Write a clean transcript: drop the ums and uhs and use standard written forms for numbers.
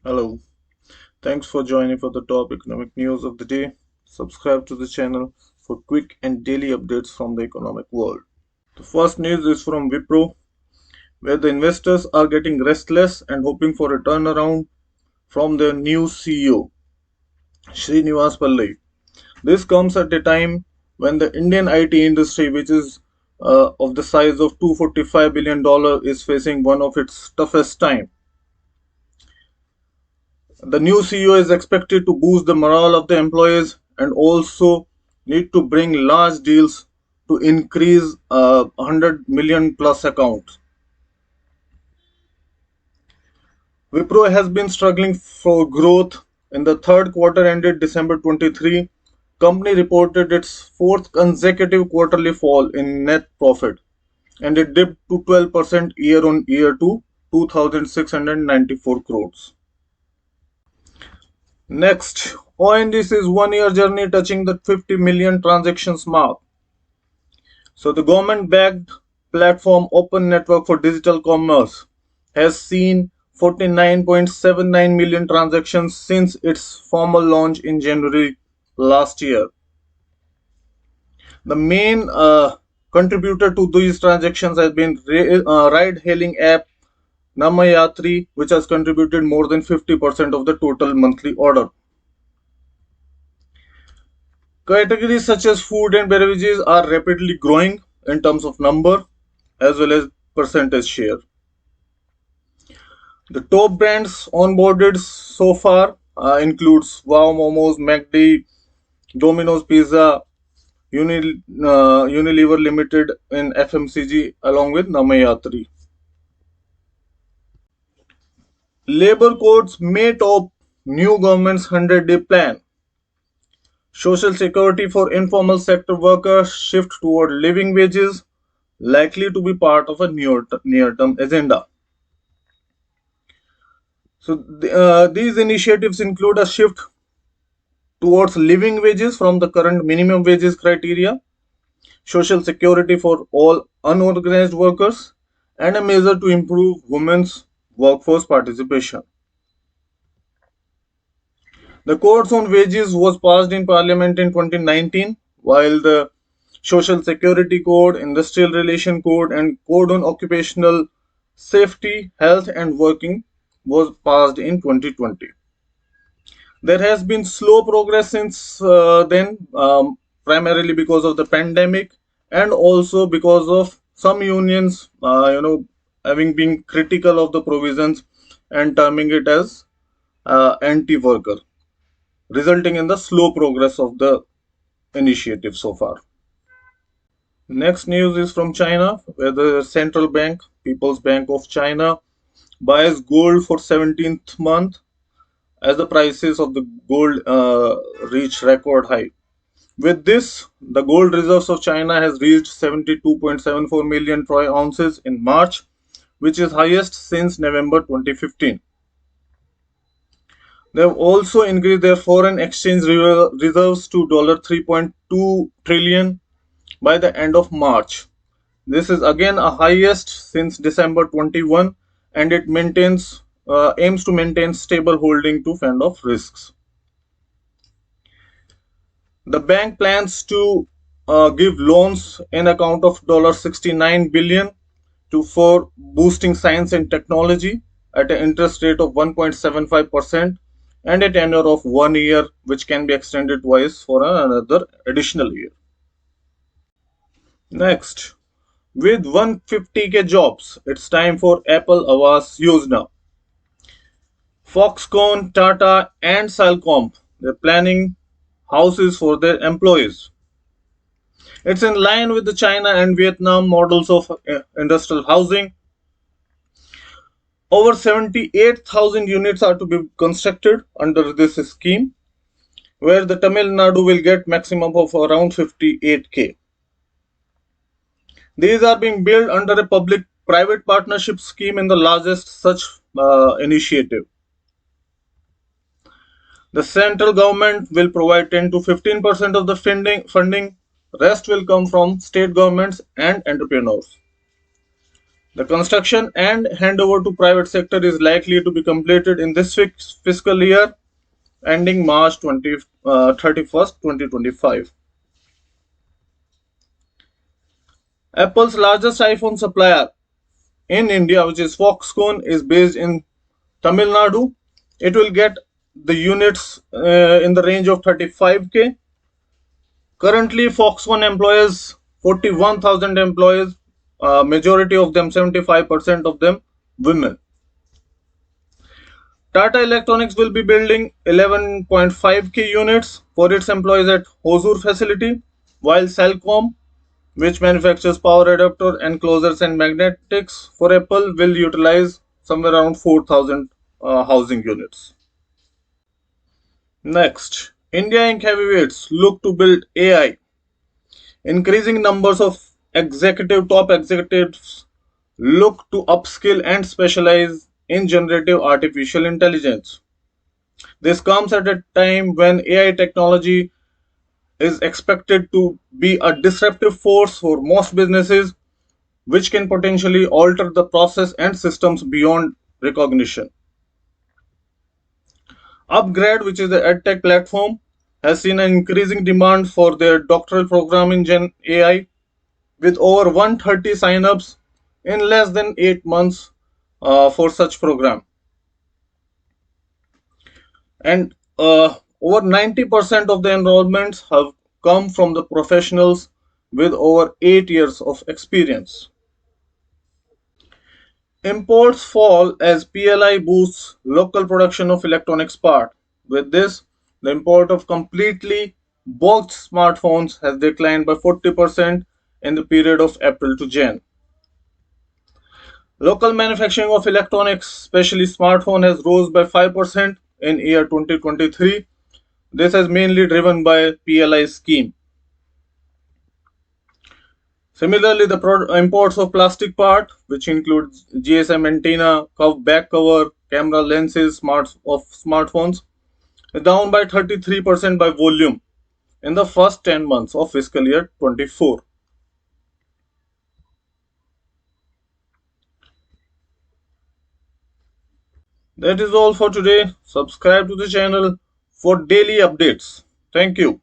Hello, thanks for joining for the top economic news of the day. Subscribe to the channel for quick and daily updates from the economic world. The first news is from Wipro, where the investors are getting restless and hoping for a turnaround from their new CEO, Srinivas Pillai. This comes at a time when the Indian IT industry, which is of the size of $245 billion, is facing one of its toughest time. The new CEO is expected to boost the morale of the employees and also need to bring large deals to increase 100 million plus accounts. Wipro has been struggling for growth. In the third quarter ended December 23, company reported its fourth consecutive quarterly fall in net profit and it dipped to 12% year on year to 2694 crores. Next, ONDC's one-year journey touching the 50 million transactions mark. So the government-backed platform Open Network for Digital Commerce has seen 49.79 million transactions since its formal launch in January last year. The main contributor to these transactions has been ride-hailing app Namayatri, which has contributed more than 50% of the total monthly order. Categories such as food and beverages are rapidly growing in terms of number as well as percentage share. The top brands onboarded so far includes Wow Momos, McD, Domino's Pizza, Unilever Limited in FMCG along with Namayatri. Labor codes may top new government's 100-day plan. Social security for informal sector workers shift toward living wages, likely to be part of a near-term agenda. So these initiatives include a shift towards living wages from the current minimum wages criteria, social security for all unorganized workers, and a measure to improve women's workforce participation. The codes on wages was passed in Parliament in 2019, while the Social Security Code, Industrial Relation Code, and Code on Occupational Safety, Health and Working was passed in 2020. There has been slow progress since then, primarily because of the pandemic and also because of some unions, having been critical of the provisions and terming it as anti-worker, resulting in the slow progress of the initiative so far. Next news is from China, where the central bank, People's Bank of China, buys gold for 17th month as the prices of the gold reach record high. With this, the gold reserves of China has reached 72.74 million troy ounces in March, which is highest since November 2015. They have also increased their foreign exchange reserves to $3.2 trillion by the end of March. This is again a highest since December 21 and it aims to maintain stable holding to fend off risks. The bank plans to give loans in account of $69 billion for boosting science and technology at an interest rate of 1.75% and a tenure of 1 year, which can be extended twice for another additional year. Next, with 150k jobs, it's time for Apple Awas Yojana. Foxconn, Tata, and Salcomp, they're planning houses for their employees. It's in line with the China and Vietnam models of industrial housing. Over 78,000 units are to be constructed under this scheme, where the Tamil Nadu will get maximum of around 58k. These are being built under a public-private partnership scheme in the largest such initiative. The central government will provide 10 to 15% of the funding. Rest will come from state governments and entrepreneurs. The construction and handover to private sector is likely to be completed in this fiscal year ending March 31st, 2025. Apple's largest iPhone supplier in India, which is Foxconn, is based in Tamil Nadu. It will get the units in the range of 35K. Currently, Foxconn employs 41,000 employees, majority of them, 75% of them, women. Tata Electronics will be building 11.5K units for its employees at Hosur facility, while Cellcom, which manufactures power adapter enclosures and magnetics for Apple, will utilize somewhere around 4,000 housing units. Next, India Inc. heavyweights look to build AI. Increasing numbers of top executives look to upskill and specialize in generative artificial intelligence. This comes at a time when AI technology is expected to be a disruptive force for most businesses, which can potentially alter the process and systems beyond recognition. Upgrade, which is the EdTech platform, has seen an increasing demand for their doctoral program in Gen AI, with over 130 signups in less than 8 months for such program. And over 90% of the enrollments have come from the professionals with over 8 years of experience. Imports fall as PLI boosts local production of electronics part. With this, the import of completely boxed smartphones has declined by 40% in the period of April to Jan. Local manufacturing of electronics, especially smartphone, has rose by 5% in year 2023. This is mainly driven by PLI scheme. Similarly, the imports of plastic part, which includes GSM antenna, back cover, camera lenses of smartphones, is down by 33% by volume in the first 10 months of fiscal year 24. That is all for today. Subscribe to the channel for daily updates. Thank you.